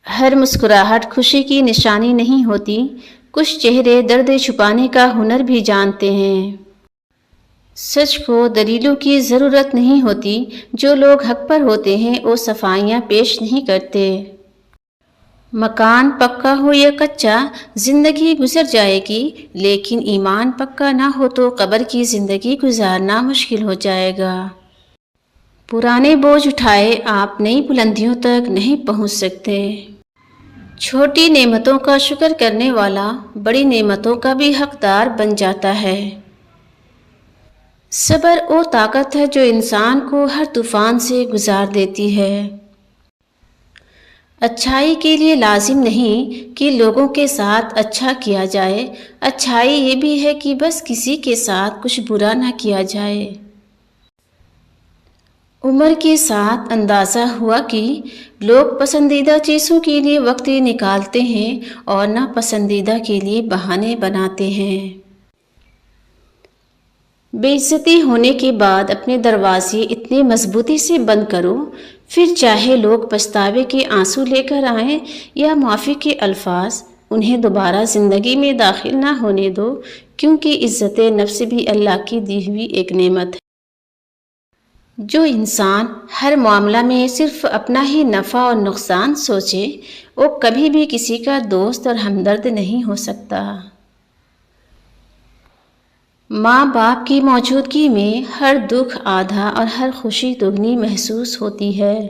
ہر مسکراہٹ خوشی کی نشانی نہیں ہوتی، کچھ چہرے درد چھپانے کا ہنر بھی جانتے ہیں۔ سچ کو دلیلوں کی ضرورت نہیں ہوتی، جو لوگ حق پر ہوتے ہیں وہ صفائیاں پیش نہیں کرتے۔ مکان پکا ہو یا کچا، زندگی گزر جائے گی، لیکن ایمان پکا نہ ہو تو قبر کی زندگی گزارنا مشکل ہو جائے گا۔ پرانے بوجھ اٹھائے آپ نئی بلندیوں تک نہیں پہنچ سکتے۔ چھوٹی نعمتوں کا شکر کرنے والا بڑی نعمتوں کا بھی حقدار بن جاتا ہے۔ صبر وہ طاقت ہے جو انسان کو ہر طوفان سے گزار دیتی ہے۔ اچھائی کے لیے لازم نہیں کہ لوگوں کے ساتھ اچھا کیا جائے، اچھائی یہ بھی ہے کہ بس کسی کے ساتھ کچھ برا نہ کیا جائے۔ عمر کے ساتھ اندازہ ہوا کہ لوگ پسندیدہ چیزوں کے لیے وقت نکالتے ہیں اور ناپسندیدہ کے لیے بہانے بناتے ہیں۔ بے عزتی ہونے کے بعد اپنے دروازے اتنے مضبوطی سے بند کرو، پھر چاہے لوگ پچھتاوے کے آنسو لے کر آئیں یا معافی کے الفاظ، انہیں دوبارہ زندگی میں داخل نہ ہونے دو، کیونکہ عزت نفس بھی اللہ کی دی ہوئی ایک نعمت ہے۔ جو انسان ہر معاملہ میں صرف اپنا ہی نفع اور نقصان سوچے، وہ کبھی بھی کسی کا دوست اور ہمدرد نہیں ہو سکتا۔ ماں باپ کی موجودگی میں ہر دکھ آدھا اور ہر خوشی دگنی محسوس ہوتی ہے۔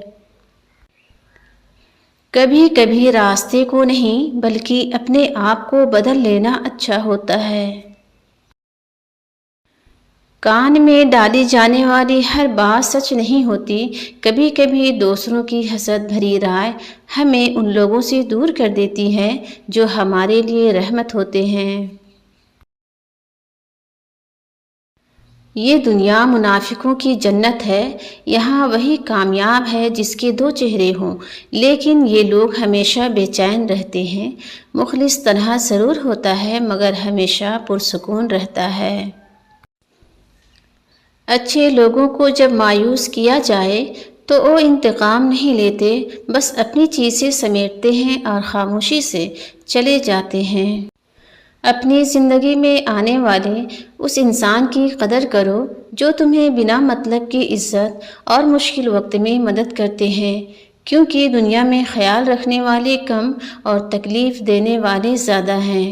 کبھی کبھی راستے کو نہیں بلکہ اپنے آپ کو بدل لینا اچھا ہوتا ہے۔ کان میں ڈالی جانے والی ہر بات سچ نہیں ہوتی، کبھی کبھی دوسروں کی حسد بھری رائے ہمیں ان لوگوں سے دور کر دیتی ہے جو ہمارے لیے رحمت ہوتے ہیں۔ یہ دنیا منافقوں کی جنت ہے، یہاں وہی کامیاب ہے جس کے دو چہرے ہوں، لیکن یہ لوگ ہمیشہ بے چین رہتے ہیں۔ مخلص تنہا ضرور ہوتا ہے مگر ہمیشہ پرسکون رہتا ہے۔ اچھے لوگوں کو جب مایوس کیا جائے تو وہ انتقام نہیں لیتے، بس اپنی چیزیں سمیٹتے ہیں اور خاموشی سے چلے جاتے ہیں۔ اپنی زندگی میں آنے والے اس انسان کی قدر کرو جو تمہیں بنا مطلب کی عزت اور مشکل وقت میں مدد کرتے ہیں، کیونکہ دنیا میں خیال رکھنے والے کم اور تکلیف دینے والے زیادہ ہیں۔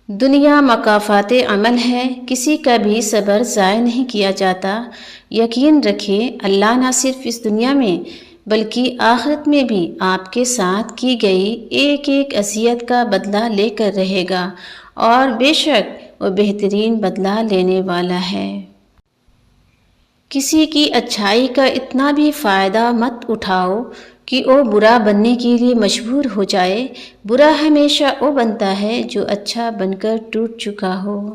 دنیا مکافات عمل ہے، کسی کا بھی صبر ضائع نہیں کیا جاتا۔ یقین رکھیں اللہ نہ صرف اس دنیا میں بلکہ آخرت میں بھی آپ کے ساتھ کی گئی ایک ایک اذیت کا بدلہ لے کر رہے گا، اور بے شک وہ بہترین بدلہ لینے والا ہے۔ کسی کی اچھائی کا اتنا بھی فائدہ مت اٹھاؤ کہ وہ برا بننے کے لیے مجبور ہو جائے۔ برا ہمیشہ وہ بنتا ہے جو اچھا بن کر ٹوٹ چکا ہو۔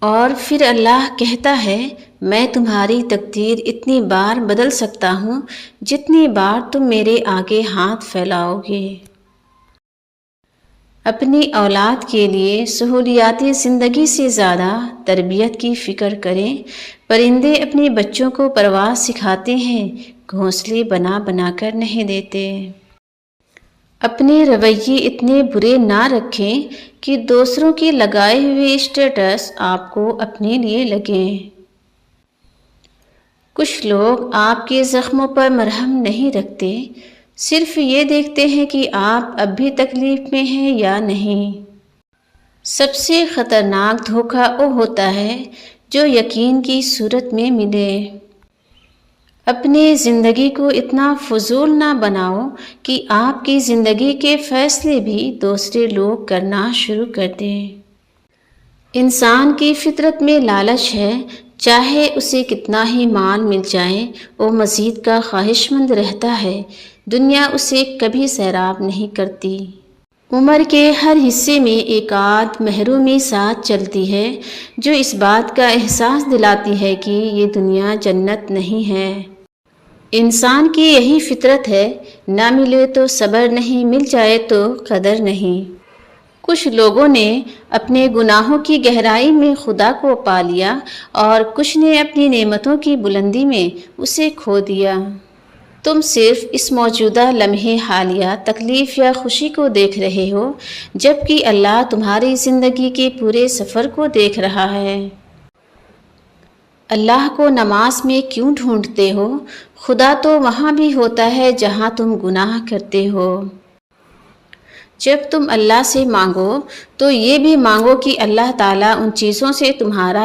اور پھر اللہ کہتا ہے، میں تمہاری تقدیر اتنی بار بدل سکتا ہوں جتنی بار تم میرے آگے ہاتھ پھیلاؤ گے۔ اپنی اولاد کے لیے سہولیات زندگی سے زیادہ تربیت کی فکر کریں۔ پرندے اپنے بچوں کو پرواز سکھاتے ہیں، گھونسلے بنا بنا کر نہیں دیتے۔ اپنے رویے اتنے برے نہ رکھیں کہ دوسروں کے لگائے ہوئے اسٹیٹس آپ کو اپنے لیے لگیں۔ کچھ لوگ آپ کے زخموں پر مرہم نہیں رکھتے، صرف یہ دیکھتے ہیں کہ آپ اب بھی تکلیف میں ہیں یا نہیں۔ سب سے خطرناک دھوکہ وہ ہوتا ہے جو یقین کی صورت میں ملے۔ اپنی زندگی کو اتنا فضول نہ بناؤ کہ آپ کی زندگی کے فیصلے بھی دوسرے لوگ کرنا شروع کر دیں۔ انسان کی فطرت میں لالچ ہے، چاہے اسے کتنا ہی مال مل جائے وہ مزید کا خواہش مند رہتا ہے، دنیا اسے کبھی سیراب نہیں کرتی۔ عمر کے ہر حصے میں ایک آدھ محرومی ساتھ چلتی ہے جو اس بات کا احساس دلاتی ہے کہ یہ دنیا جنت نہیں ہے۔ انسان کی یہی فطرت ہے، نہ ملے تو صبر نہیں، مل جائے تو قدر نہیں۔ کچھ لوگوں نے اپنے گناہوں کی گہرائی میں خدا کو پا لیا اور کچھ نے اپنی نعمتوں کی بلندی میں اسے کھو دیا۔ تم صرف اس موجودہ لمحے حالیہ تکلیف یا خوشی کو دیکھ رہے ہو، جبکہ اللہ تمہاری زندگی کے پورے سفر کو دیکھ رہا ہے۔ اللہ کو نماز میں کیوں ڈھونڈتے ہو؟ خدا تو وہاں بھی ہوتا ہے جہاں تم گناہ کرتے ہو۔ جب تم اللہ سے مانگو تو یہ بھی مانگو کہ اللہ تعالیٰ ان چیزوں سے تمہارا